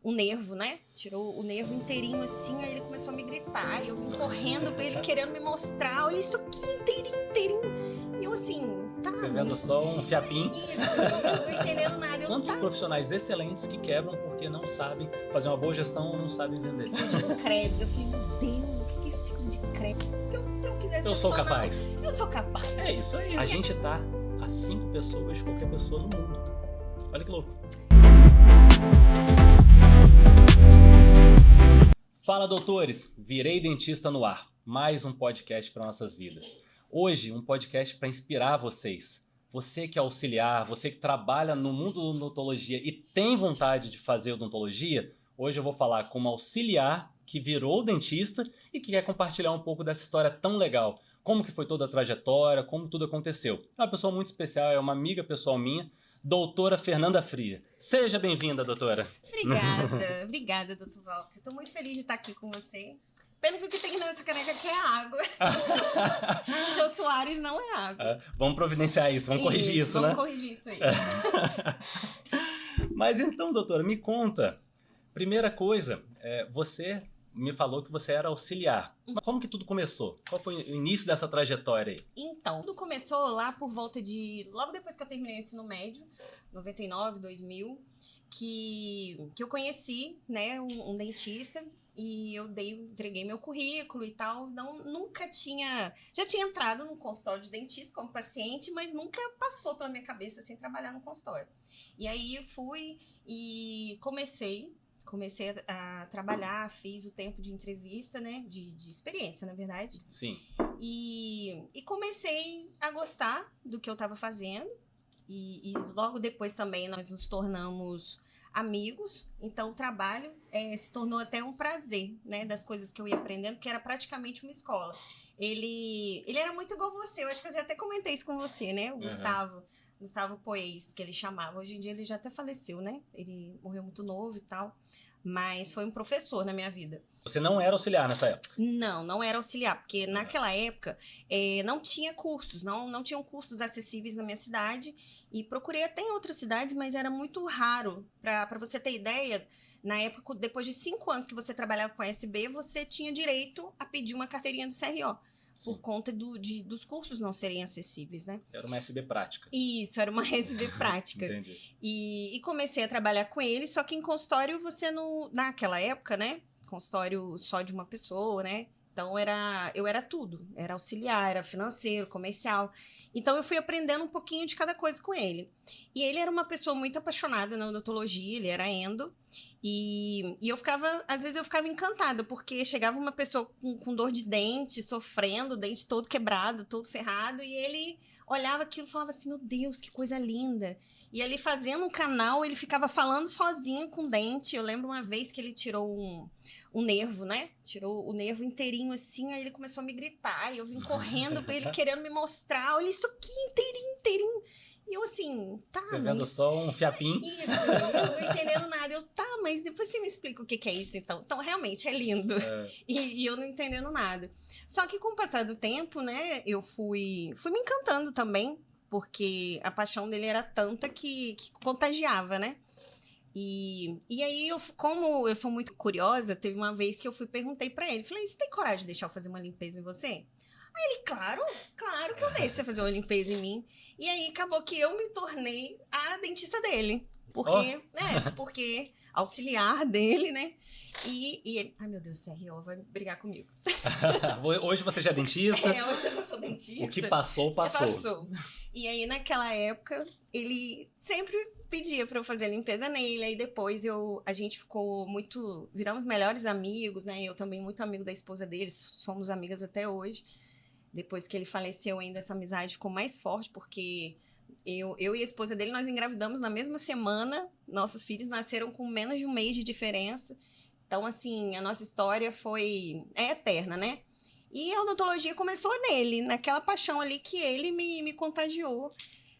o nervo, né? Tirou o nervo inteirinho assim, aí ele começou a me gritar. E eu vim correndo pra ele, querendo me mostrar. Olha isso aqui, inteirinho. E eu assim, tá, Você vendo só um fiapinho. Isso, eu não entendendo nada. Quantos profissionais excelentes que quebram porque não sabem fazer uma boa gestão ou não sabem vender? Tipo, Krebs. Eu falei, meu Deus, o que é esse ciclo de Krebs? Se eu quisesse Eu sou capaz. Eu sou capaz. É isso aí. A gente tá a 5 pessoas de qualquer pessoa no mundo. Olha que louco. Fala, doutores! Virei Dentista no ar. Mais um podcast para nossas vidas. Hoje, um podcast para inspirar vocês. Você que é auxiliar, você que trabalha no mundo da odontologia e tem vontade de fazer odontologia, hoje eu vou falar com uma auxiliar que virou dentista e que quer compartilhar um pouco dessa história tão legal. Como que foi toda a trajetória, como tudo aconteceu. É uma pessoa muito especial, é uma amiga pessoal minha, doutora Fernanda Fria. Seja bem-vinda, doutora. Obrigada, doutor Walter. Estou muito feliz de estar aqui com você. Pena que o que tem nessa caneca aqui é água. Jô Soares não é água. Vamos providenciar isso, vamos corrigir isso, né? Vamos corrigir isso aí. Mas então, doutora, me conta. Primeira coisa, você me falou que você era auxiliar. Mas como que tudo começou? Qual foi o início dessa trajetória aí? Então, tudo começou lá por volta de... Logo depois que eu terminei o ensino médio, 99, 2000, que eu conheci, né, um dentista. E eu entreguei meu currículo e tal. Nunca tinha... Já tinha entrado num consultório de dentista como paciente, mas nunca passou pela minha cabeça assim, trabalhar no consultório. E aí eu fui e comecei a trabalhar, fiz o tempo de entrevista, né? De experiência, na verdade. Sim. E comecei a gostar do que eu estava fazendo. E logo depois também nós nos tornamos amigos. Então o trabalho se tornou até um prazer, né? Das coisas que eu ia aprendendo, que era praticamente uma escola. Ele era muito igual você, eu acho que eu já até comentei isso com você, né? O Gustavo Poeis, que ele chamava. Hoje em dia ele já até faleceu, né? Ele morreu muito novo e tal. Mas foi um professor na minha vida. Você não era auxiliar nessa época? Não era auxiliar, porque naquela época não tinha cursos, não tinham cursos acessíveis na minha cidade. E procurei até em outras cidades, mas era muito raro. Para você ter ideia, na época, depois de 5 anos que você trabalhava com a SB, você tinha direito a pedir uma carteirinha do CRO. Sim. Por conta dos cursos não serem acessíveis, né? Era uma SB prática. Isso, era uma SB prática. Entendi. E comecei a trabalhar com ele, só que em consultório você não... Naquela época, né? Consultório só de uma pessoa, né? Então, eu era tudo. Era auxiliar, era financeiro, comercial. Então, eu fui aprendendo um pouquinho de cada coisa com ele. E ele era uma pessoa muito apaixonada na odontologia, ele era endo. E às vezes eu ficava encantada, porque chegava uma pessoa com dor de dente, sofrendo, o dente todo quebrado, todo ferrado, e ele olhava aquilo e falava assim, meu Deus, que coisa linda. E ali fazendo um canal, ele ficava falando sozinho com o dente. Eu lembro uma vez que ele tirou um nervo, né? Tirou o nervo inteirinho assim, aí ele começou a me gritar, e eu vim correndo pra ele, querendo me mostrar, olha isso aqui, inteirinho. E eu assim, tá, Você vendo só um fiapinho. Isso, eu não entendendo nada. Mas depois você me explica o que é isso, então. Então, realmente, é lindo. E eu não entendendo nada. Só que com o passar do tempo, né, eu fui me encantando também, porque a paixão dele era tanta que contagiava, né? E aí, como eu sou muito curiosa, teve uma vez que eu perguntei pra ele, falei, você tem coragem de deixar eu fazer uma limpeza em você? Aí ele, claro que eu deixo você fazer uma limpeza em mim. E aí, acabou que eu me tornei a dentista dele. Porque auxiliar dele, né? E ele... Ai, meu Deus, o CRO vai brigar comigo. Hoje você já é dentista? Hoje eu já sou dentista. O que passou. E aí, naquela época, ele sempre pedia pra eu fazer a limpeza nele. Aí depois a gente ficou muito... Viramos melhores amigos, né? Eu também muito amigo da esposa dele. Somos amigas até hoje. Depois que ele faleceu, ainda essa amizade ficou mais forte, porque... Eu e a esposa dele, nós engravidamos na mesma semana. Nossos filhos nasceram com menos de um mês de diferença. Então, assim, a nossa história é eterna, né? E a odontologia começou nele, naquela paixão ali que ele me contagiou.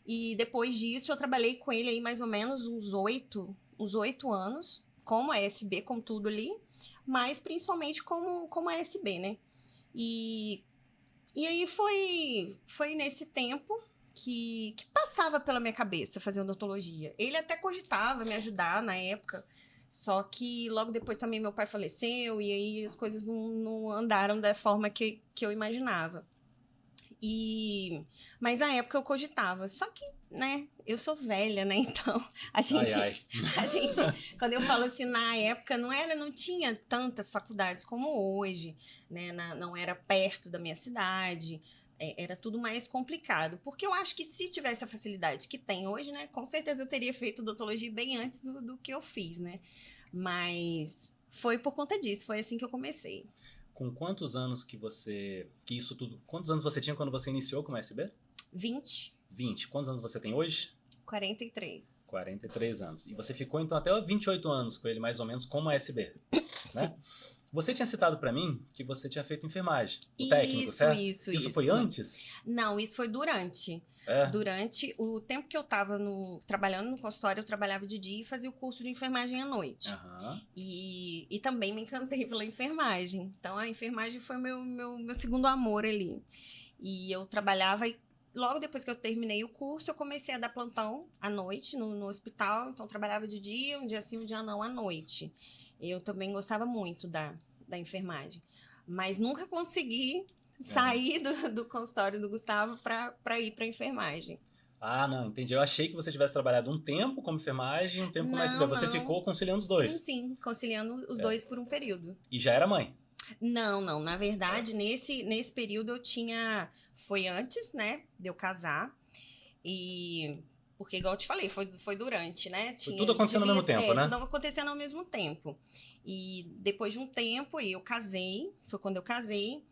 E depois disso, eu trabalhei com ele aí mais ou menos uns 8 anos, como a SB, com tudo ali, mas principalmente como a SB, né? E aí foi nesse tempo que passava pela minha cabeça fazer odontologia. Ele até cogitava me ajudar na época, Só que logo depois também meu pai faleceu e aí as coisas não andaram da forma que eu imaginava. Mas na época eu cogitava. Só que, né, eu sou velha, né? Então, a gente, quando eu falo assim, na época não tinha tantas faculdades como hoje, né? Não era perto da minha cidade. Era tudo mais complicado. Porque eu acho que se tivesse a facilidade que tem hoje, né? Com certeza eu teria feito odontologia bem antes do que eu fiz, né? Mas foi por conta disso, foi assim que eu comecei. Com quantos anos quantos anos você tinha quando você iniciou com o SB? 20. 20. Quantos anos você tem hoje? 43. 43 anos. E você ficou então até 28 anos com ele, mais ou menos, como SB, né? Você tinha citado pra mim que você tinha feito enfermagem, o técnico, certo? Isso foi antes? Não, isso foi durante. Durante o tempo que eu tava trabalhando no consultório, eu trabalhava de dia e fazia o curso de enfermagem à noite. Uhum. E também me encantei pela enfermagem. Então, a enfermagem foi meu segundo amor ali. E eu trabalhava e logo depois que eu terminei o curso, eu comecei a dar plantão à noite no hospital. Então, eu trabalhava de dia, um dia sim, um dia não, à noite. Eu também gostava muito da enfermagem. Mas nunca consegui sair do consultório do Gustavo para ir para enfermagem. Ah, não, entendi. Eu achei que você tivesse trabalhado um tempo como enfermagem e um tempo como SB. Você ficou conciliando os dois? Sim, conciliando os dois por um período. E já era mãe? Não. Na verdade, nesse período eu tinha... Foi antes, né, de eu casar. Porque, igual eu te falei, foi durante, né? Foi tudo acontecendo ao mesmo tempo, né? Tudo acontecendo ao mesmo tempo. E depois de um tempo, eu casei. Foi quando eu casei.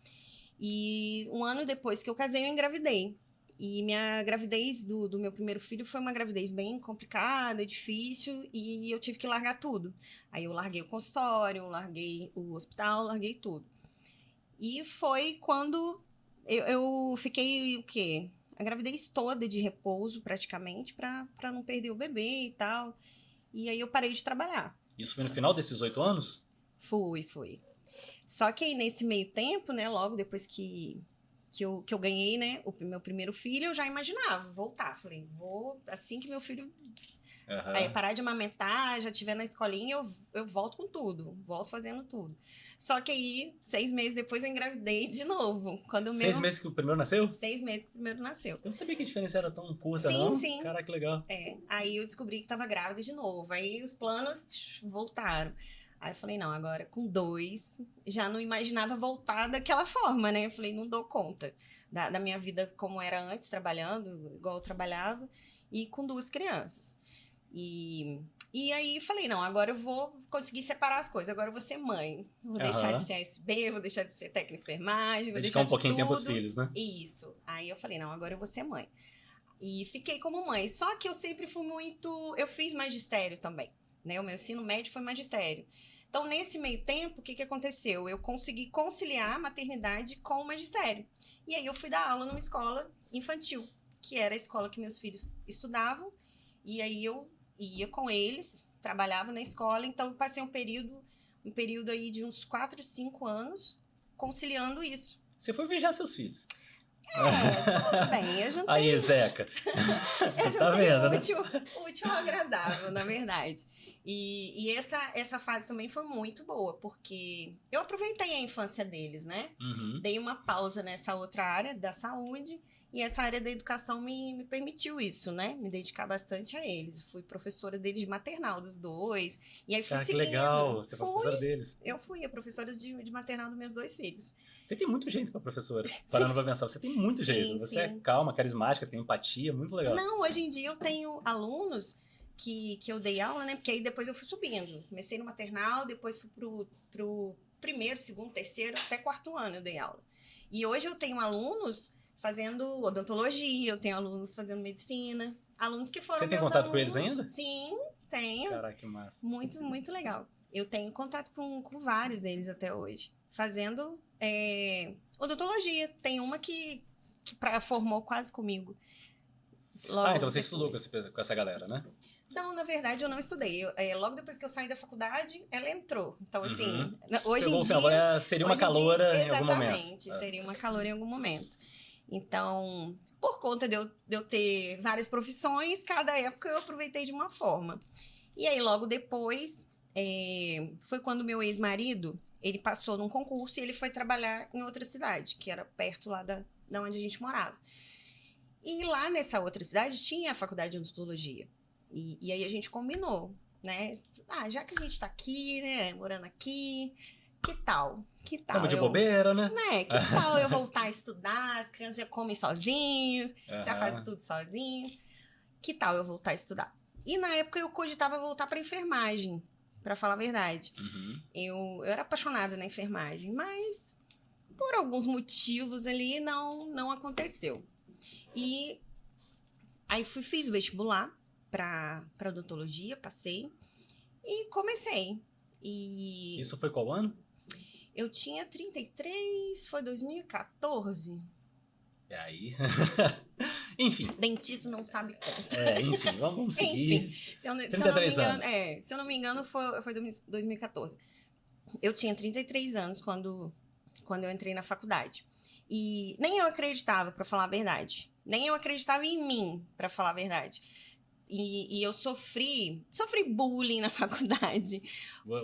E um ano depois que eu casei, eu engravidei. E minha gravidez do meu primeiro filho foi uma gravidez bem complicada, difícil. E eu tive que largar tudo. Aí eu larguei o consultório, larguei o hospital, larguei tudo. E foi quando eu fiquei, o quê? A gravidez toda de repouso, praticamente, para não perder o bebê e tal. E aí eu parei de trabalhar. Isso foi no final desses 8 anos? Foi. Só que aí, nesse meio tempo, né, logo depois que eu ganhei, né, o meu primeiro filho, eu já imaginava voltar. Falei, assim que meu filho parar de amamentar, já estiver na escolinha, eu volto com tudo. Volto fazendo tudo. Só que aí, 6 meses depois, eu engravidei de novo. 6 meses que o primeiro nasceu? 6 meses que o primeiro nasceu. Eu não sabia que a diferença era tão curta, não. Sim. Caraca, que legal. Aí eu descobri que estava grávida de novo. Aí os planos voltaram. Aí eu falei, não, agora com 2, já não imaginava voltar daquela forma, né? Eu falei, não dou conta da minha vida como era antes, trabalhando, igual eu trabalhava, e com 2 crianças. E aí falei, não, agora eu vou conseguir separar as coisas, agora eu vou ser mãe. Vou deixar de ser ASB, vou deixar de ser técnica de enfermagem, vou deixar um pouquinho de tempo aos filhos, né? Isso. Aí eu falei, não, agora eu vou ser mãe. E fiquei como mãe. Só que eu sempre fui muito... Eu fiz magistério também, né? O meu ensino médio foi magistério. Então, nesse meio tempo, o que aconteceu? Eu consegui conciliar a maternidade com o magistério. E aí eu fui dar aula numa escola infantil, que era a escola que meus filhos estudavam. E aí eu ia com eles, trabalhava na escola. Então, eu passei um período aí de uns 4, 5 anos conciliando isso. Você foi vigiar seus filhos. Tudo bem, eu juntei... Aí, Zeca. Eu juntei tá vendo, o útil ao agradável, na verdade. E essa fase também foi muito boa, porque eu aproveitei a infância deles, né? Uhum. Dei uma pausa nessa outra área da saúde e essa área da educação me permitiu isso, né? Me dedicar bastante a eles. Fui professora deles de maternal, dos 2. E aí fui seguindo. Que legal, você foi professora deles. Eu fui a professora de maternal dos meus 2 filhos. Você tem muito jeito pra professora. Parando pra pensar, você tem muito jeito. Você é calma, carismática, tem empatia, muito legal. Não, hoje em dia eu tenho alunos que eu dei aula, né? Porque aí depois eu fui subindo. Comecei no maternal, depois fui pro primeiro, segundo, terceiro, até 4º ano eu dei aula. E hoje eu tenho alunos fazendo odontologia, eu tenho alunos fazendo medicina, alunos que foram meus alunos. Você tem contato com eles ainda? Sim, tenho. Caraca, que massa. Muito, muito legal. Eu tenho contato com vários deles até hoje, fazendo odontologia. Tem uma que formou quase comigo. Então você estudou com essa galera, né? Não, na verdade eu não estudei. Logo depois que eu saí da faculdade, ela entrou. Então, assim, hoje em dia... Seria uma caloura em algum momento. Exatamente, seria uma caloura em algum momento. Então, por conta de eu ter várias profissões, cada época eu aproveitei de uma forma. E aí, logo depois, foi quando meu ex-marido, ele passou num concurso e ele foi trabalhar em outra cidade, que era perto lá da onde a gente morava. E lá nessa outra cidade tinha a faculdade de odontologia. E aí a gente combinou, né? Já que a gente tá aqui, né, morando aqui, que tal? Estamos de bobeira, né? Que tal eu voltar a estudar? As crianças já comem sozinhos, já fazem tudo sozinhos. Que tal eu voltar a estudar? E na época eu cogitava voltar para enfermagem, para falar a verdade. Uhum. Eu era apaixonada na enfermagem, mas por alguns motivos ali não aconteceu. E aí fiz o vestibular para odontologia, passei e comecei. E isso foi qual ano? eu tinha 33, foi 2014. E aí? Enfim. Dentista não sabe conta. Enfim, vamos seguir. Enfim, 33 anos. Se eu não me engano, foi 2014. Eu tinha 33 anos quando eu entrei na faculdade. E nem eu acreditava, para falar a verdade. Nem eu acreditava em mim, para falar a verdade. E eu sofri bullying na faculdade.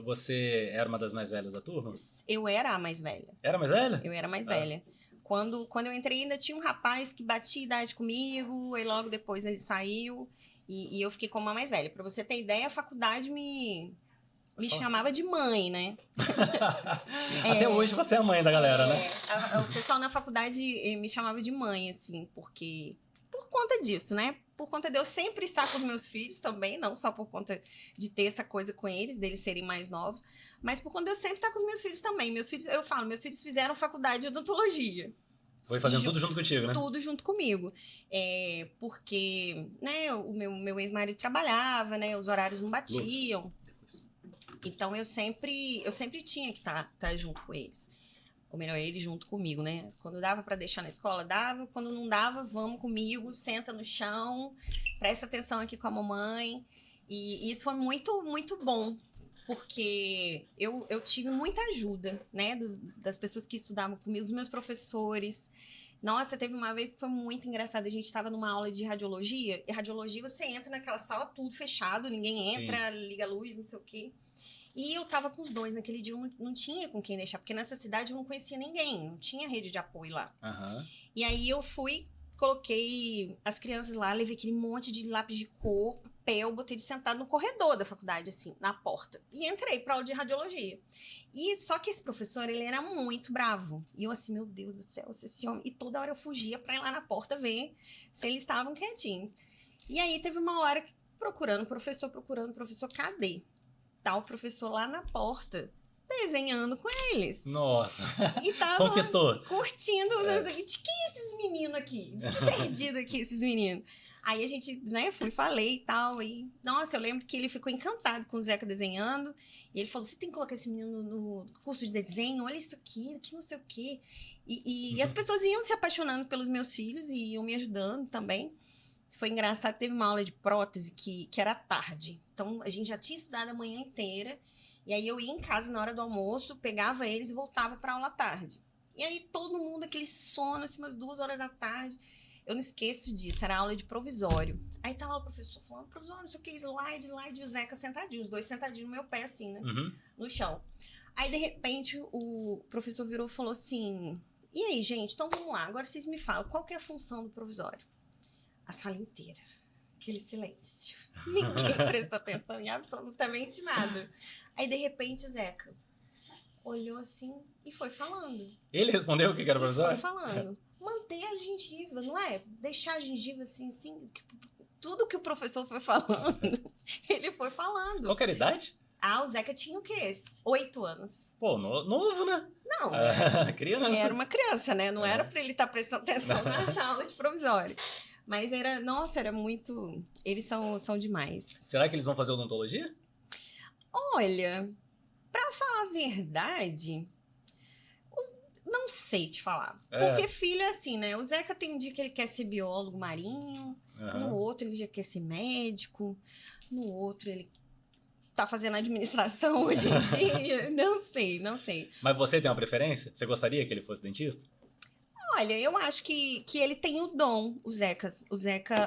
Você era uma das mais velhas da turma? Eu era a mais velha. Era mais velha? Eu era mais velha. Quando eu entrei, ainda tinha um rapaz que batia idade comigo, e logo depois ele saiu, e eu fiquei como a mais velha. Pra você ter ideia, a faculdade me chamava de mãe, né? Até hoje você é a mãe da galera, né? O pessoal na faculdade me chamava de mãe, assim, porque... Por conta disso, né? Por conta de eu sempre estar com os meus filhos também, não só por conta de ter essa coisa com eles, deles serem mais novos, mas por conta de eu sempre estar com os meus filhos também. Meus filhos fizeram faculdade de odontologia. Foi fazendo tudo junto contigo, né? Tudo junto comigo. Porque, né, o meu ex-marido trabalhava, né? Os horários não batiam. Então, eu sempre tinha que estar junto com eles. Ou melhor, ele junto comigo, né? Quando dava para deixar na escola, dava. Quando não dava, vamos comigo, senta no chão, presta atenção aqui com a mamãe. E isso foi muito, muito bom, porque eu tive muita ajuda, né? Das pessoas que estudavam comigo, dos meus professores. Nossa, teve uma vez que foi muito engraçado. A gente estava numa aula de radiologia, e radiologia você entra naquela sala, tudo fechado, ninguém entra, Sim. Liga a luz, não sei o quê. E eu tava com os dois naquele dia, eu não tinha com quem deixar, porque nessa cidade eu não conhecia ninguém, não tinha rede de apoio lá. Uhum. E aí eu coloquei as crianças lá, levei aquele monte de lápis de cor, papel, botei eles sentados no corredor da faculdade, assim, na porta. E entrei pra aula de radiologia. E só que esse professor, ele era muito bravo. E eu assim, meu Deus do céu, esse homem... E toda hora eu fugia pra ir lá na porta ver se eles estavam quietinhos. E aí teve uma hora procurando o professor, cadê? Tá o professor lá na porta, desenhando com eles. Nossa! E tava conquistou. Curtindo. De quem é esses meninos aqui? De que perdido aqui esses meninos? Aí a gente, né, falei e tal. E, nossa, eu lembro que ele ficou encantado com o Zeca desenhando. E ele falou, você tem que colocar esse menino no curso de desenho, olha isso aqui, que não sei o quê. E as pessoas iam se apaixonando pelos meus filhos e iam me ajudando também. Foi engraçado, teve uma aula de prótese que era à tarde. Então, a gente já tinha estudado a manhã inteira. E aí, eu ia em casa na hora do almoço, pegava eles e voltava para aula à tarde. E aí, todo mundo, aquele sono, assim, umas 2 horas da tarde. Eu não esqueço disso, era aula de provisório. Aí tá lá o professor falando, provisório, não sei o que, slide, e o Zeca sentadinho, os dois sentadinhos no meu pé, assim, né? Uhum. No chão. Aí, de repente, o professor virou e falou assim, e aí, gente, então vamos lá, agora vocês me falam, qual que é a função do provisório? A sala inteira. Aquele silêncio. Ninguém prestou atenção em absolutamente nada. Aí, de repente, o Zeca olhou assim e foi falando. Ele respondeu o que era o professor? Foi falando. Manter a gengiva, não é? Deixar a gengiva assim. Tudo que o professor foi falando, ele foi falando. Qual que era a idade? O Zeca tinha o quê? 8 anos. Pô, novo, né? Não. Criança. Era uma criança, né? Não era pra ele estar prestando atenção na aula de provisório. Mas era muito... Eles são demais. Será que eles vão fazer odontologia? Olha, pra falar a verdade, não sei te falar. Porque filho é assim, né? O Zeca tem um dia que ele quer ser biólogo marinho, no outro ele já quer ser médico, no outro ele tá fazendo administração hoje em dia. Não sei. Mas você tem uma preferência? Você gostaria que ele fosse dentista? Olha, eu acho que ele tem o dom, o Zeca.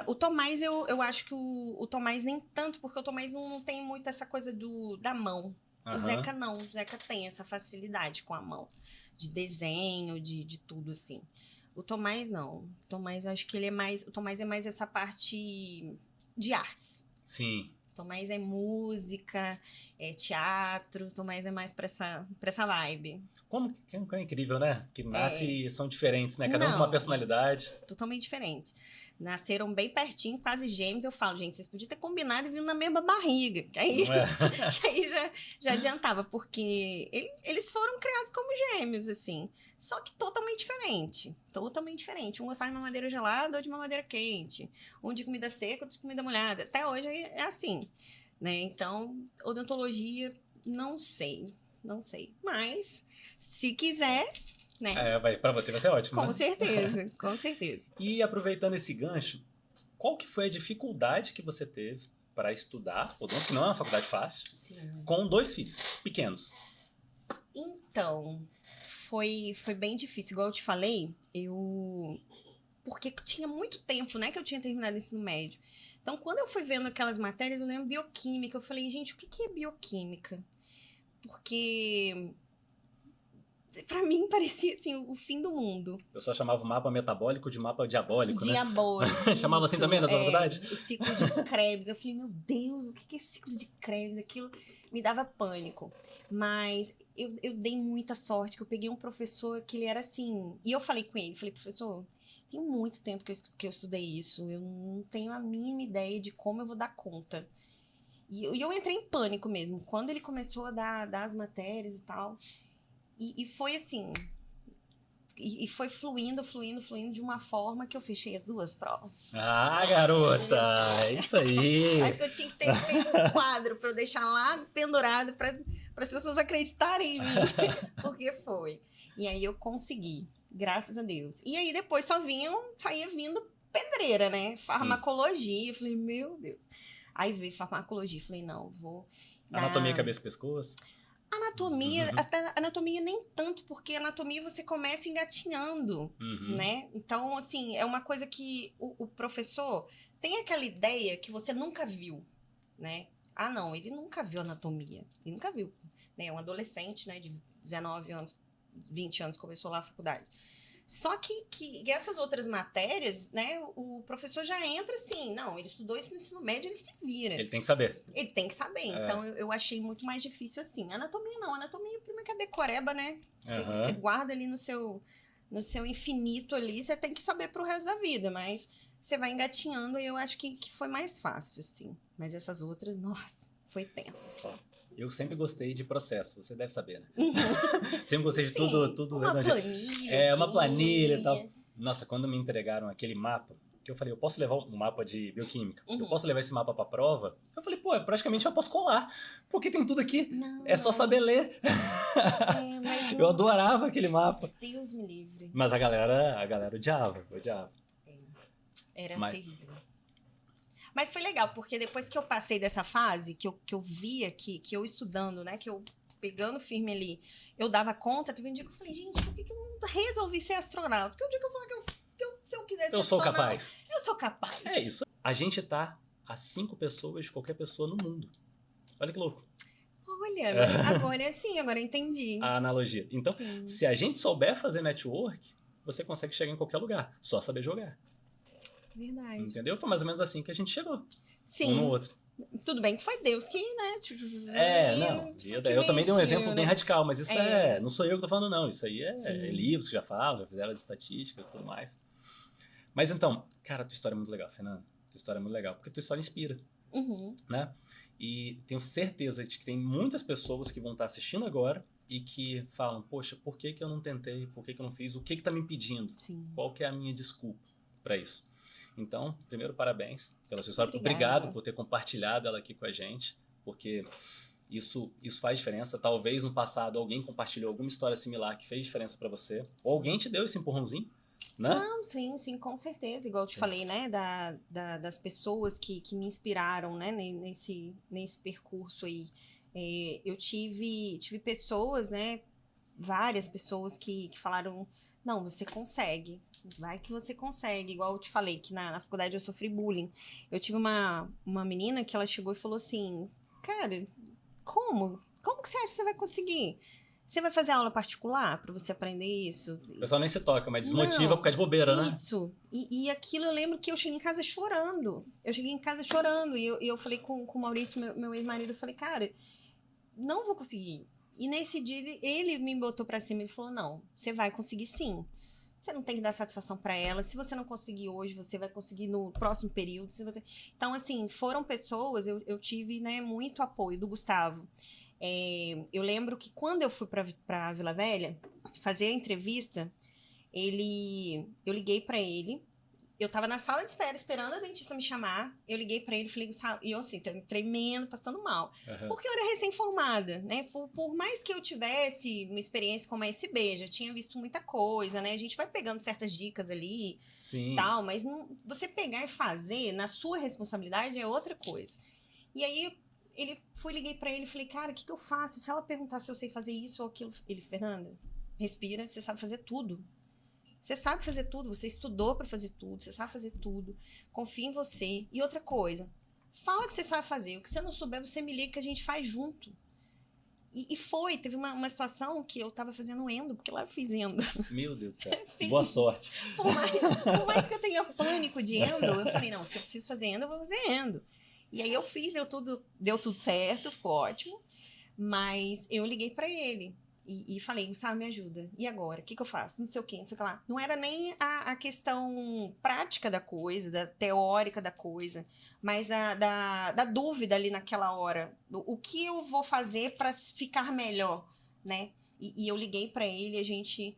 O Tomás, eu acho que o Tomás nem tanto, porque o Tomás não tem muito essa coisa da mão. O Zeca não, o Zeca tem essa facilidade com a mão, de desenho, de tudo assim. O Tomás não. O Tomás, eu acho que ele é mais. O Tomás é mais essa parte de artes. Sim. O Tomás é música, é teatro, o Tomás é mais pra essa vibe. Como que é incrível, né? Que nasce e são diferentes, né? Cada um com Não. uma personalidade. Totalmente diferente. Nasceram bem pertinho, quase gêmeos. Eu falo, gente, vocês podiam ter combinado e vindo na mesma barriga. Que aí, Não é? que aí já adiantava, porque eles foram criados como gêmeos, assim. Só que totalmente diferente. Totalmente diferente. Um gostava de uma madeira gelada, outro de uma madeira quente. Um de comida seca, outro de comida molhada. Até hoje é assim, né? Então, odontologia, não sei. Não sei. Mas, se quiser, né? Pra você vai ser ótimo, Com né? certeza, com certeza. E aproveitando esse gancho, qual que foi a dificuldade que você teve para estudar odonto, que não é uma faculdade fácil, Sim. com 2 filhos pequenos? Então, foi bem difícil. Igual eu te falei, porque tinha muito tempo, né, que eu tinha terminado o ensino médio. Então, quando eu fui vendo aquelas matérias, eu lembro bioquímica. Eu falei, gente, o que é bioquímica? Porque pra mim parecia assim o fim do mundo. Eu só chamava o mapa metabólico de mapa diabólico, né? Diabólico. Chamava assim também na sua faculdade? O ciclo de Krebs. Eu falei, meu Deus, o que é ciclo de Krebs? Aquilo me dava pânico. Mas eu dei muita sorte, que eu peguei um professor que ele era assim. E eu falei com ele, falei, professor, tem muito tempo que eu estudei isso. Eu não tenho a mínima ideia de como eu vou dar conta. E eu entrei em pânico mesmo. Quando ele começou a dar as matérias e tal. E foi assim. E foi fluindo de uma forma que eu fechei as 2 provas. Ah, garota! É isso aí! Acho que eu tinha que ter feito um quadro para eu deixar lá pendurado para as pessoas acreditarem em mim. Porque foi. E aí eu consegui, graças a Deus. E aí depois saía vindo pedreira, né? Farmacologia. Eu falei, meu Deus. Aí veio farmacologia. Falei, não, vou. Anatomia, cabeça e pescoço? Anatomia nem tanto, porque anatomia você começa engatinhando, né? Então, assim, é uma coisa que o professor tem aquela ideia que você nunca viu, né? Ah, não, ele nunca viu anatomia. Ele nunca viu, né? Um adolescente, né, de 19 anos, 20 anos, começou lá a faculdade. Só que essas outras matérias, né, o professor já entra assim, não, ele estudou isso no ensino médio, ele se vira. Ele tem que saber. Ele tem que saber, então eu achei muito mais difícil assim. Anatomia não, anatomia primeiro que é decoreba, né? Você guarda ali no seu infinito ali, você tem que saber pro resto da vida, mas você vai engatinhando e eu acho que foi mais fácil, assim. Mas essas outras, nossa, foi tenso. Eu sempre gostei de processo, você deve saber, né? Sempre gostei de Sim, tudo. Uma planilha. É, uma planilha e tal. Nossa, quando me entregaram aquele mapa, que eu falei, eu posso levar um mapa de bioquímica? Eu posso levar esse mapa pra prova? Eu falei, pô, praticamente eu posso colar, porque tem tudo aqui. É só saber ler. Mas eu adorava aquele mapa. Deus me livre. Mas a galera odiava. Era terrível. Mas foi legal, porque depois que eu passei dessa fase, que eu via que eu estudando, né, que eu pegando firme ali, eu dava conta, teve um dia que eu falei, gente, por que eu não resolvi ser astronauta? Porque o dia que eu falar que se eu quiser ser astronauta, capaz. Eu sou capaz. É isso. A gente tá a 5 pessoas de qualquer pessoa no mundo. Olha que louco. Olha, agora sim, agora eu entendi. A analogia. Então, se a gente souber fazer network, você consegue chegar em qualquer lugar. Só saber jogar. Verdade. Entendeu? Foi mais ou menos assim que a gente chegou. Sim. Um no outro. Tudo bem que foi Deus que, né? Eu também dei um exemplo bem radical, mas isso não sou eu que tô falando, não. Isso aí é livros que já falam, já fizeram as estatísticas e tudo mais. Mas então, cara, tua história é muito legal, Fernanda. Tua história é muito legal, porque tua história inspira. Né? E tenho certeza de que tem muitas pessoas que vão estar assistindo agora e que falam, poxa, por que eu não tentei? Por que eu não fiz? O que tá me impedindo? Sim. Qual que é a minha desculpa para isso? Então, primeiro, parabéns pela sua história. Obrigada. Obrigado por ter compartilhado ela aqui com a gente, porque isso faz diferença. Talvez no passado alguém compartilhou alguma história similar que fez diferença para você, ou alguém te deu esse empurrãozinho, né? Não, sim, com certeza. Igual eu te falei, né, das pessoas que me inspiraram, né, nesse percurso aí. Eu tive pessoas, né, várias pessoas que falaram, não, você consegue, vai que você consegue. Igual eu te falei, que na faculdade eu sofri bullying. Eu tive uma menina que ela chegou e falou assim, cara, como? Como que você acha que você vai conseguir? Você vai fazer aula particular para você aprender isso? O pessoal nem se toca, mas desmotiva Não, por causa de bobeira, né? isso. E aquilo eu lembro que eu cheguei em casa chorando. Eu cheguei em casa chorando. E eu falei com o Maurício, meu ex-marido, eu falei, cara, não vou conseguir. E nesse dia ele me botou pra cima. Ele falou, não, você vai conseguir sim. Você não tem que dar satisfação pra ela. Se você não conseguir hoje, você vai conseguir no próximo período. Se você... Então, assim, foram pessoas, eu tive, né, muito apoio do Gustavo. Eu lembro que quando eu fui pra Vila Velha fazer a entrevista, eu liguei pra ele, eu tava na sala de espera esperando a dentista me chamar, eu liguei pra ele e falei, Gustavo, e eu assim, tremendo, passando mal, porque eu era recém-formada, né, por mais que eu tivesse uma experiência como a SB, já tinha visto muita coisa, né, a gente vai pegando certas dicas ali, Sim. tal, mas você pegar e fazer na sua responsabilidade é outra coisa. E aí liguei pra ele e falei, cara, o que eu faço? Se ela perguntar se eu sei fazer isso ou aquilo, ele, Fernanda, respira, você sabe fazer tudo. Você sabe fazer tudo, você estudou pra fazer tudo, você sabe fazer tudo. Confia em você. E outra coisa, fala que você sabe fazer. O que você não souber, você me liga que a gente faz junto. Teve uma situação que eu tava fazendo endo, porque lá eu fiz endo. Meu Deus do céu. Boa sorte. Por mais que eu tenha pânico de endo, eu falei, não, se eu preciso fazer endo, eu vou fazer endo. E aí eu fiz, deu tudo certo, ficou ótimo. Mas eu liguei pra ele e falei, Gustavo, me ajuda. E agora? O que eu faço? Não sei o quê, não sei o que lá. Não era nem a questão prática da coisa, da teórica da coisa, mas da dúvida ali naquela hora. O que eu vou fazer para ficar melhor, né? E eu liguei pra ele, a gente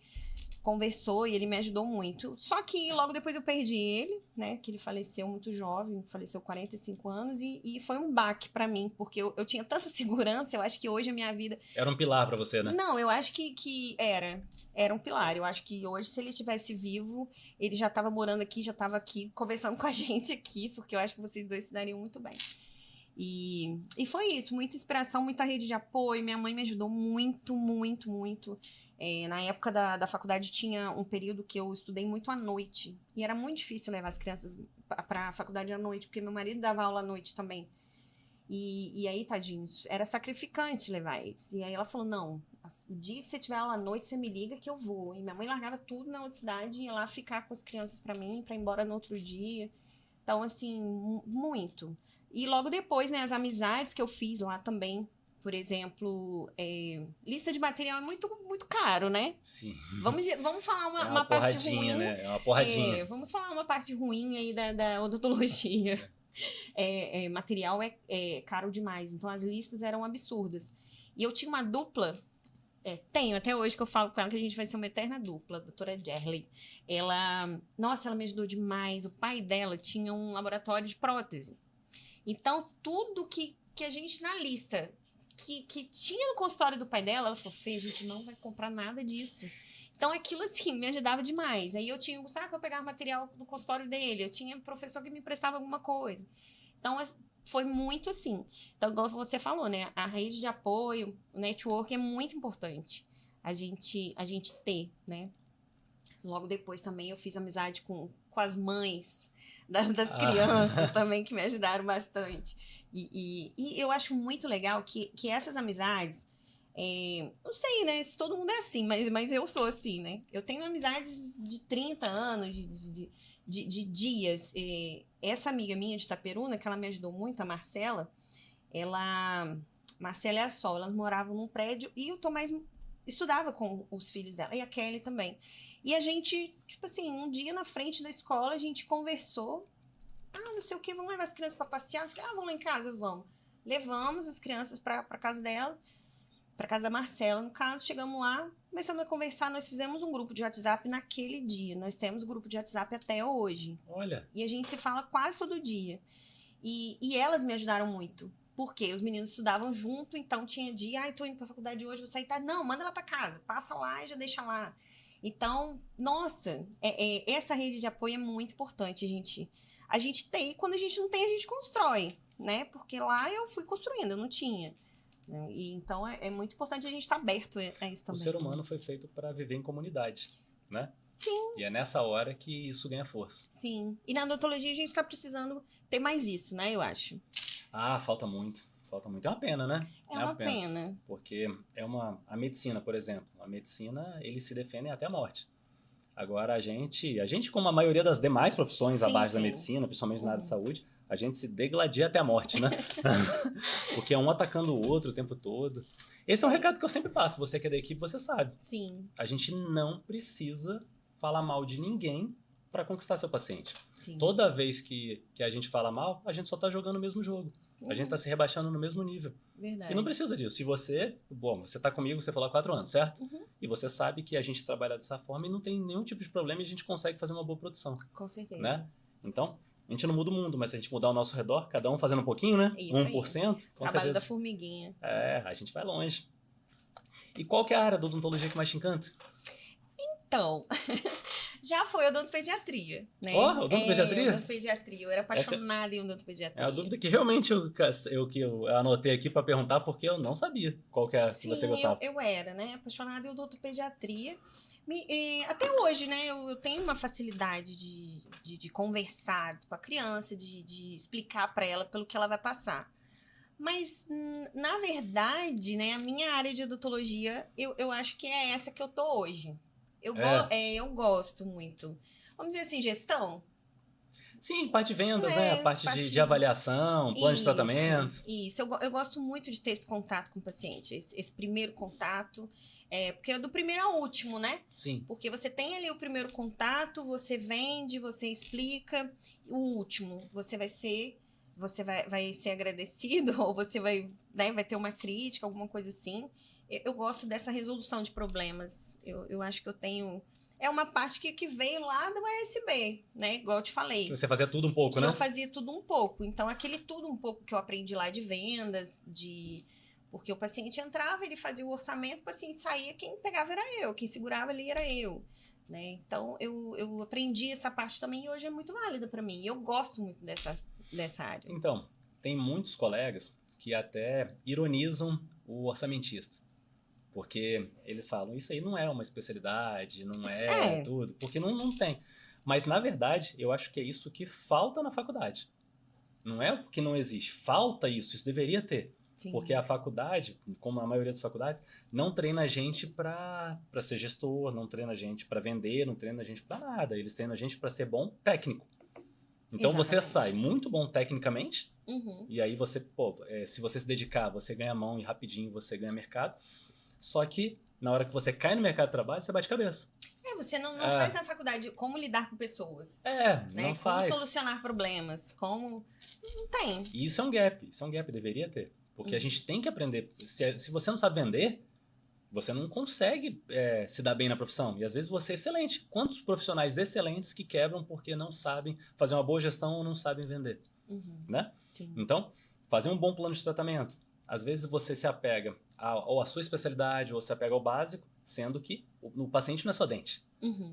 conversou e ele me ajudou muito. Só que logo depois eu perdi ele, né? Que ele faleceu muito jovem, faleceu 45 anos, e foi um baque pra mim, porque eu tinha tanta segurança, eu acho que hoje a minha vida... Era um pilar pra você, né? Não, eu acho que era um pilar. Eu acho que hoje, se ele estivesse vivo, ele já estava morando aqui, já estava aqui, conversando com a gente aqui, porque eu acho que vocês dois se dariam muito bem. E foi isso, muita inspiração, muita rede de apoio. Minha mãe me ajudou muito, muito, muito. Na época da faculdade tinha um período que eu estudei muito à noite. E era muito difícil levar as crianças para a faculdade à noite, porque meu marido dava aula à noite também. E aí, tadinhos, era sacrificante levar eles. E aí ela falou, não, o dia que você tiver aula à noite, você me liga que eu vou. E minha mãe largava tudo na outra cidade e ia lá ficar com as crianças para mim, para ir embora no outro dia. Então, assim, muito. E logo depois, né, as amizades que eu fiz lá também. Por exemplo, lista de material é muito, muito caro, né? Sim. Vamos falar uma parte porradinha, ruim. Né? É uma porradinha. Vamos falar uma parte ruim aí da odontologia. Material é caro demais. Então, as listas eram absurdas. E eu tinha uma dupla... tenho, até hoje que eu falo com ela que a gente vai ser uma eterna dupla, a doutora Gerley. Ela me ajudou demais. O pai dela tinha um laboratório de prótese. Então, tudo que a gente, na lista, que tinha no consultório do pai dela, ela falou, Fê, a gente não vai comprar nada disso. Então, aquilo, assim, me ajudava demais. Aí eu tinha o Gustavo que eu pegava material no consultório dele, eu tinha professor que me emprestava alguma coisa. Então, foi muito assim. Então, igual você falou, né? A rede de apoio, o network é muito importante a gente ter, né? Logo depois também eu fiz amizade com as mães das crianças também, que me ajudaram bastante. E eu acho muito legal que essas amizades, não sei, né, se todo mundo é assim, mas eu sou assim, né? Eu tenho amizades de 30 anos, de dias. Essa amiga minha de Itaperuna, que ela me ajudou muito, a Marcela, Marcela e a Sol, elas moravam num prédio e o Tomás estudava com os filhos dela, e a Kelly também. E a gente, tipo assim, um dia na frente da escola, a gente conversou. Não sei o que, vamos levar as crianças para passear? Não sei o que, vamos lá em casa, vamos. Levamos as crianças para casa delas, para casa da Marcela, no caso. Chegamos lá, começamos a conversar, nós fizemos um grupo de WhatsApp naquele dia. Nós temos grupo de WhatsApp até hoje. Olha. E a gente se fala quase todo dia. E elas me ajudaram muito. Porque os meninos estudavam junto, então tinha dia, tô indo pra faculdade hoje, vou sair tarde. Não, manda ela pra casa, passa lá e já deixa lá. Então, nossa, essa rede de apoio é muito importante a gente ter. E quando a gente não tem, a gente constrói, né? Porque lá eu fui construindo, eu não tinha. né? E então é muito importante a gente estar aberto a isso O também. ser humano foi feito para viver em comunidade, né? Sim. E é nessa hora que isso ganha força. Sim. E na odontologia a gente está precisando ter mais isso, né? Eu acho. Ah, falta muito. Falta muito. É uma pena, né? É uma pena. Porque a medicina, por exemplo, a medicina, eles se defendem até a morte. Agora a gente, como a maioria das demais profissões abaixo da medicina, principalmente na área de saúde, a gente se degladia até a morte, né? Porque é um atacando o outro o tempo todo. Esse é um recado que eu sempre passo. Você que é da equipe, você sabe. Sim. A gente não precisa falar mal de ninguém para conquistar seu paciente. Sim. Toda vez que a gente fala mal, a gente só tá jogando o mesmo jogo. A gente tá se rebaixando no mesmo nível. Verdade. E não precisa disso. Se você tá comigo, você falou há 4 anos, certo? E você sabe que a gente trabalha dessa forma e não tem nenhum tipo de problema e a gente consegue fazer uma boa produção. Com certeza. Né? Então, a gente não muda o mundo, mas se a gente mudar ao nosso redor, cada um fazendo um pouquinho, né? Isso 1%, aí. com Trabalho certeza. da formiguinha. A gente vai longe. E qual que é a área da odontologia que mais te encanta? Então, já foi odontopediatria, né? Odontopediatria? Odontopediatria. Eu era apaixonada em odontopediatria. É a dúvida que realmente eu anotei aqui para perguntar, porque eu não sabia qual que é que você gostava. Eu era, né? Apaixonada em odontopediatria. Até hoje, né? Eu tenho uma facilidade de conversar com a criança, de explicar para ela pelo que ela vai passar. Mas, na verdade, né? A minha área de odontologia, eu acho que é essa que eu tô hoje. Eu gosto muito. Vamos dizer assim, gestão? Sim, parte de vendas, né? A parte de avaliação, plano de tratamento. Isso, eu gosto muito de ter esse contato com o paciente, esse primeiro contato, porque é do primeiro ao último, né? Sim. Porque você tem ali o primeiro contato, você vende, você explica, o último, você vai ser agradecido, ou você vai ter uma crítica, alguma coisa assim. Eu gosto dessa resolução de problemas. Eu acho que eu tenho... É uma parte que veio lá do ASB, né? Igual eu te falei. Você fazia tudo um pouco, né? Eu fazia tudo um pouco. Então, aquele tudo um pouco que eu aprendi lá de vendas, porque o paciente entrava, ele fazia o orçamento, o paciente saía, quem pegava era eu, quem segurava ali era eu. Né? Então, eu aprendi essa parte também e hoje é muito válida para mim. Eu gosto muito dessa área. Então, tem muitos colegas que até ironizam o orçamentista. Porque eles falam, isso aí não é uma especialidade, não é tudo, porque não tem. Mas, na verdade, eu acho que é isso que falta na faculdade. Não é porque não existe, falta isso deveria ter. Sim. Porque a faculdade, como a maioria das faculdades, não treina a gente para ser gestor, não treina a gente para vender, não treina a gente para nada. Eles treinam a gente para ser bom técnico. Então, você sai muito bom tecnicamente, e aí se você se dedicar, você ganha mão e rapidinho você ganha mercado. Só que, na hora que você cai no mercado de trabalho, você bate cabeça. Você não faz na faculdade como lidar com pessoas. Né? Não faz. Como solucionar problemas, como... Não tem. E isso é um gap, deveria ter. Porque a gente tem que aprender. Se você não sabe vender, você não consegue se dar bem na profissão. E às vezes você é excelente. Quantos profissionais excelentes que quebram porque não sabem fazer uma boa gestão ou não sabem vender? Né? Sim. Então, fazer um bom plano de tratamento. Às vezes você se apega ou à sua especialidade ou se apega ao básico, sendo que o paciente não é só dente.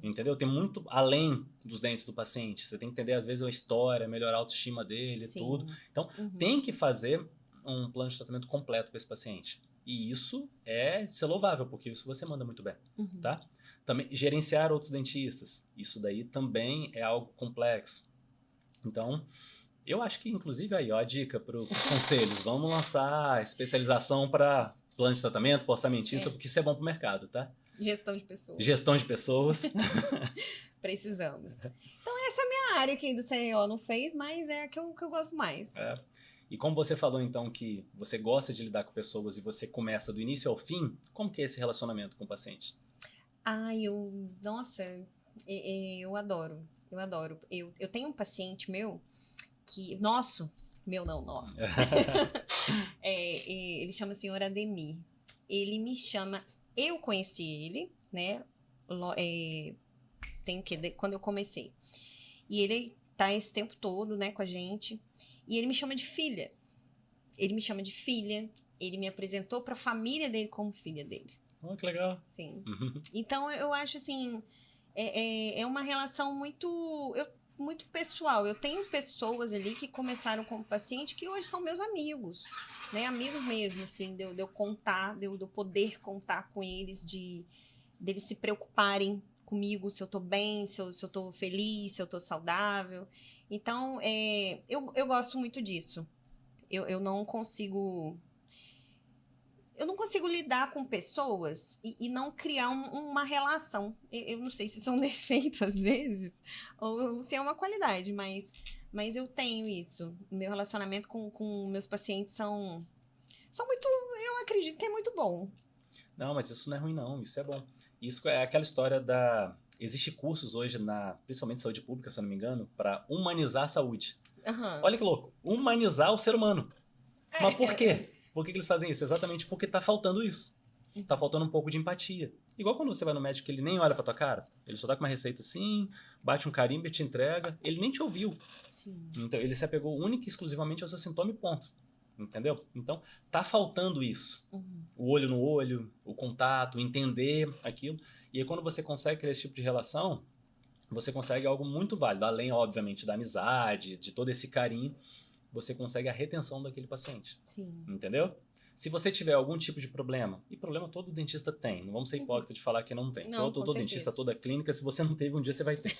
Entendeu? Tem muito além dos dentes do paciente. Você tem que entender, às vezes, a história, melhorar a autoestima dele, tudo. Então, tem que fazer um plano de tratamento completo para esse paciente. E isso é ser louvável, porque isso você manda muito bem. Tá? Também, gerenciar outros dentistas. Isso daí também é algo complexo. Então... Eu acho que, inclusive, aí, ó, a dica para os conselhos. Vamos lançar especialização para plano de tratamento, orçamentista, porque isso é bom para o mercado, tá? Gestão de pessoas. Gestão de pessoas. Precisamos. Então, essa é a minha área que do CEO não fez, mas é a que eu gosto mais. E como você falou, então, que você gosta de lidar com pessoas e você começa do início ao fim, como que é esse relacionamento com o paciente? Nossa, eu adoro. Eu adoro. Eu tenho um paciente meu que... Nosso. Ele chama Senhor Ademir. Ele me chama... Eu conheci ele, né? Quando eu comecei. E ele tá esse tempo todo, né, com a gente. E ele me chama de filha. Ele me apresentou pra família dele como filha dele. Oh, que legal. Sim. Então, eu acho assim... É uma relação muito pessoal. Eu tenho pessoas ali que começaram como paciente que hoje são meus amigos, né? Amigos mesmo, assim, de eu contar, de eu poder contar com eles, deles se preocuparem comigo, se eu tô bem, se eu tô feliz, se eu tô saudável. Então, eu gosto muito disso. Eu não consigo... Eu não consigo lidar com pessoas e não criar uma relação. Eu não sei se isso é um defeito às vezes, ou se é uma qualidade, mas eu tenho isso. Meu relacionamento com meus pacientes são muito... Eu acredito que é muito bom. Não, mas isso não é ruim, não. Isso é bom. Isso é aquela história da... Existem cursos hoje, principalmente saúde pública, se eu não me engano, para humanizar a saúde. Uhum. Olha que louco. Humanizar o ser humano. Mas por quê? Por que eles fazem isso? Exatamente porque tá faltando isso. Tá faltando um pouco de empatia. Igual quando você vai no médico, ele nem olha pra tua cara. Ele só dá com uma receita assim, bate um carimbo e te entrega. Ele nem te ouviu. Sim. Então, ele se apegou única e exclusivamente ao seu sintoma e ponto. Entendeu? Então, tá faltando isso. Uhum. O olho no olho, o contato, entender aquilo. E aí, quando você consegue criar esse tipo de relação, você consegue algo muito válido. Além, obviamente, da amizade, de todo esse carinho, você consegue a retenção daquele paciente. Sim. Entendeu? Se você tiver algum tipo de problema, e problema todo dentista tem, não vamos ser hipócritas de falar que não tem. Não, todo dentista, toda clínica, se você não teve um dia, você vai ter.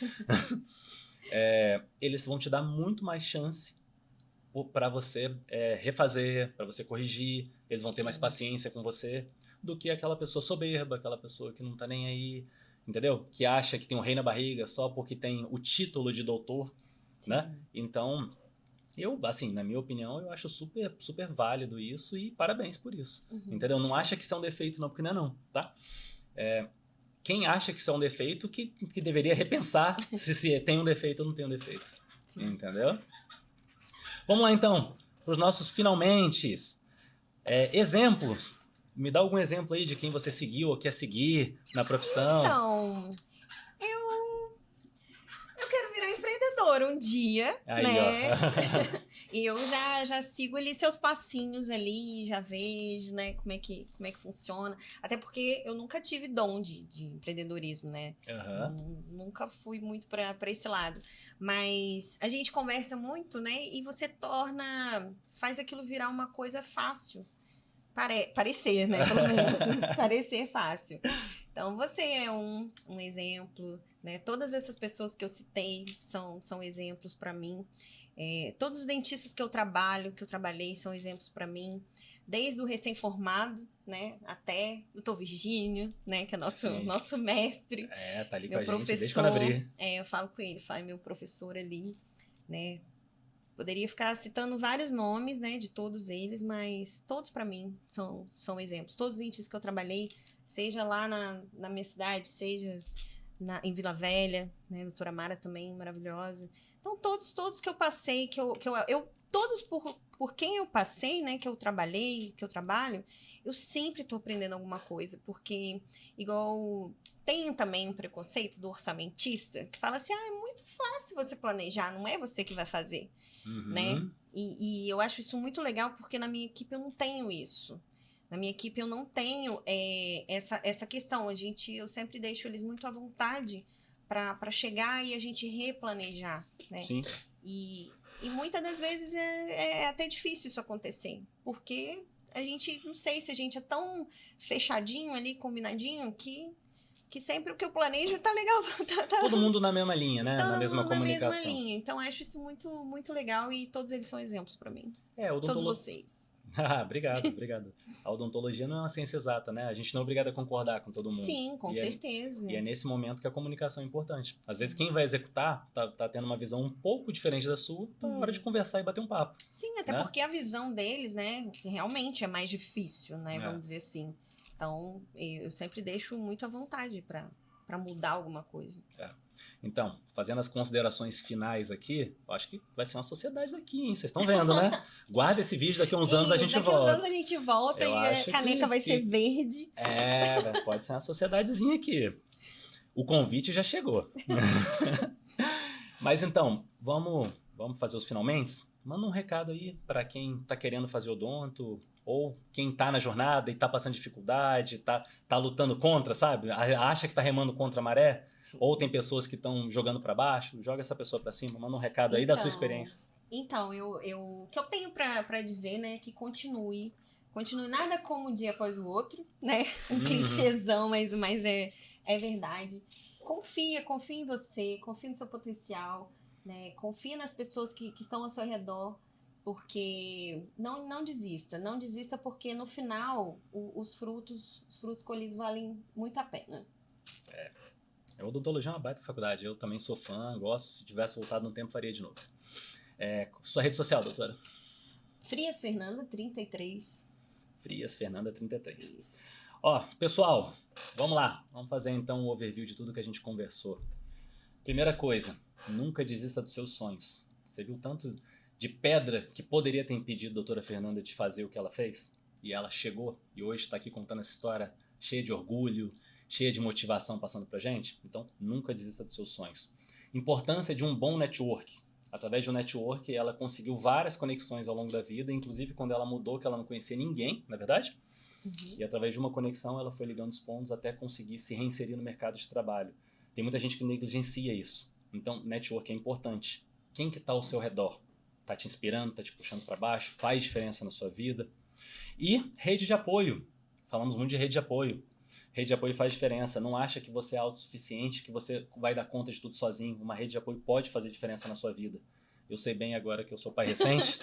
Eles vão te dar muito mais chance para você refazer, para você corrigir, eles vão ter mais paciência com você do que aquela pessoa soberba, aquela pessoa que não tá nem aí, entendeu? Que acha que tem um rei na barriga só porque tem o título de doutor, né? Então... assim, na minha opinião, eu acho super, super válido isso e parabéns por isso, entendeu? Não acha que isso é um defeito não, porque não é não, tá? Quem acha que isso é um defeito, que deveria repensar se tem um defeito ou não tem um defeito, entendeu? Vamos lá, então, para os nossos finalmente. Exemplos. Me dá algum exemplo aí de quem você seguiu ou quer seguir na profissão. Então... Eu quero virar empreendedora um dia, aí, né? Ó. E eu já sigo ali seus passinhos ali, já vejo, né, como é que funciona. Até porque eu nunca tive dom de empreendedorismo, né? Nunca fui muito para esse lado. Mas a gente conversa muito, né? E você faz aquilo virar uma coisa fácil. Parecer, né? Pelo menos. Parecer fácil. Então, você é um exemplo, né? Todas essas pessoas que eu citei são exemplos para mim. Todos os dentistas que eu trabalhei, são exemplos para mim. Desde o recém-formado, né? Até o doutor Virgínio, né? Que é nosso mestre. Tá ali meu com a professor, gente, desde quando abrir. Eu falo com ele, meu professor ali, né? Poderia ficar citando vários nomes, né, de todos eles, mas todos para mim são exemplos. Todos os dentistas que eu trabalhei, seja lá na minha cidade, seja em Vila Velha, né, a doutora Mara também, maravilhosa. Então, todos que eu passei, todos por quem eu passei, né, que eu trabalhei, que eu trabalho, eu sempre estou aprendendo alguma coisa, porque igual... Tem também um preconceito do orçamentista que fala assim, é muito fácil você planejar, não é você que vai fazer, né? E eu acho isso muito legal porque na minha equipe eu não tenho isso. Na minha equipe eu não tenho essa questão. Eu sempre deixo eles muito à vontade para chegar e a gente replanejar, né? Sim. E muitas das vezes é até difícil isso acontecer, porque a gente, não sei se a gente é tão fechadinho ali, combinadinho, que sempre o que eu planejo tá legal. Todo mundo na mesma linha, né? Todo na mesma mundo comunicação. Na mesma linha. Então, acho isso muito, muito legal e todos eles são exemplos para mim. Todos vocês. Obrigado. A odontologia não é uma ciência exata, né? A gente não é obrigado a concordar com todo mundo. Sim, com certeza. E é nesse momento que a comunicação é importante. Às vezes quem vai executar tá tendo uma visão um pouco diferente da sua, então é hora de conversar e bater um papo. Sim, até porque a visão deles, né, realmente é mais difícil, né, vamos dizer assim. Então, eu sempre deixo muito à vontade para mudar alguma coisa. Então, fazendo as considerações finais aqui, eu acho que vai ser uma sociedade daqui, hein? Vocês estão vendo, né? Guarda esse vídeo, daqui a uns anos a gente volta. Daqui a uns anos a gente volta e a caneca vai ser verde. Pode ser uma sociedadezinha aqui. O convite já chegou. Mas então, vamos fazer os finalmente? Manda um recado aí para quem tá querendo fazer odonto, ou quem tá na jornada e tá passando dificuldade, tá lutando contra, sabe? Acha que tá remando contra a maré. Sim. Ou tem pessoas que estão jogando para baixo. Joga essa pessoa para cima, manda um recado aí da sua experiência. Então, o que eu tenho pra dizer, né, é que continue nada como um dia após o outro, né? Um clichêzão, mas é verdade. Confia em você, confia no seu potencial, né? Confia nas pessoas que estão ao seu redor, porque não desista porque no final os frutos colhidos valem muito a pena. A odontologia é uma baita faculdade, eu também sou fã, gosto, se tivesse voltado no tempo faria de novo. Sua rede social, doutora? Frias Fernanda 33. Frias Fernanda 33. Ó, pessoal, vamos lá. Vamos fazer então um overview de tudo que a gente conversou. Primeira coisa, nunca desista dos seus sonhos. Você viu tanto de pedra que poderia ter impedido a doutora Fernanda de fazer o que ela fez? E ela chegou e hoje está aqui contando essa história cheia de orgulho, cheia de motivação passando pra gente. Então, nunca desista dos seus sonhos. Importância de um bom network. Através de um network, ela conseguiu várias conexões ao longo da vida, inclusive quando ela mudou, que ela não conhecia ninguém, na verdade. E através de uma conexão, ela foi ligando os pontos até conseguir se reinserir no mercado de trabalho. Tem muita gente que negligencia isso. Então, network é importante. Quem que está ao seu redor? Está te inspirando, está te puxando para baixo, faz diferença na sua vida. E rede de apoio. Falamos muito de rede de apoio. Rede de apoio faz diferença. Não acha que você é autossuficiente, que você vai dar conta de tudo sozinho. Uma rede de apoio pode fazer diferença na sua vida. Eu sei bem agora que eu sou pai recente.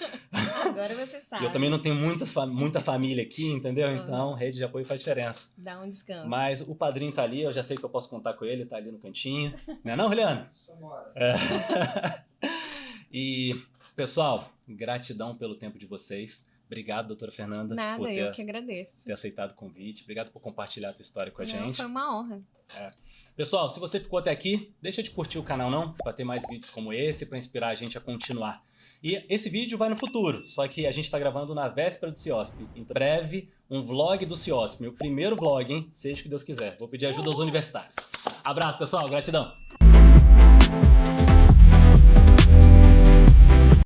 Agora você sabe. Eu também não tenho muita família aqui, entendeu? Então, rede de apoio faz diferença. Dá um descanso. Mas o padrinho tá ali, eu já sei que eu posso contar com ele, tá ali no cantinho. Não é não, Juliano? E, pessoal, gratidão pelo tempo de vocês. Obrigado, doutora Fernanda. Nada, eu que agradeço. Ter aceitado o convite. Obrigado por compartilhar a tua história com a gente. Foi uma honra. Pessoal, se você ficou até aqui, deixa de curtir o canal não, para ter mais vídeos como esse, para inspirar a gente a continuar. E esse vídeo vai no futuro, só que a gente está gravando na véspera do CIOSP. Em breve, um vlog do CIOSP. Meu primeiro vlog, hein? Seja o que Deus quiser. Vou pedir ajuda aos universitários. Abraço, pessoal. Gratidão.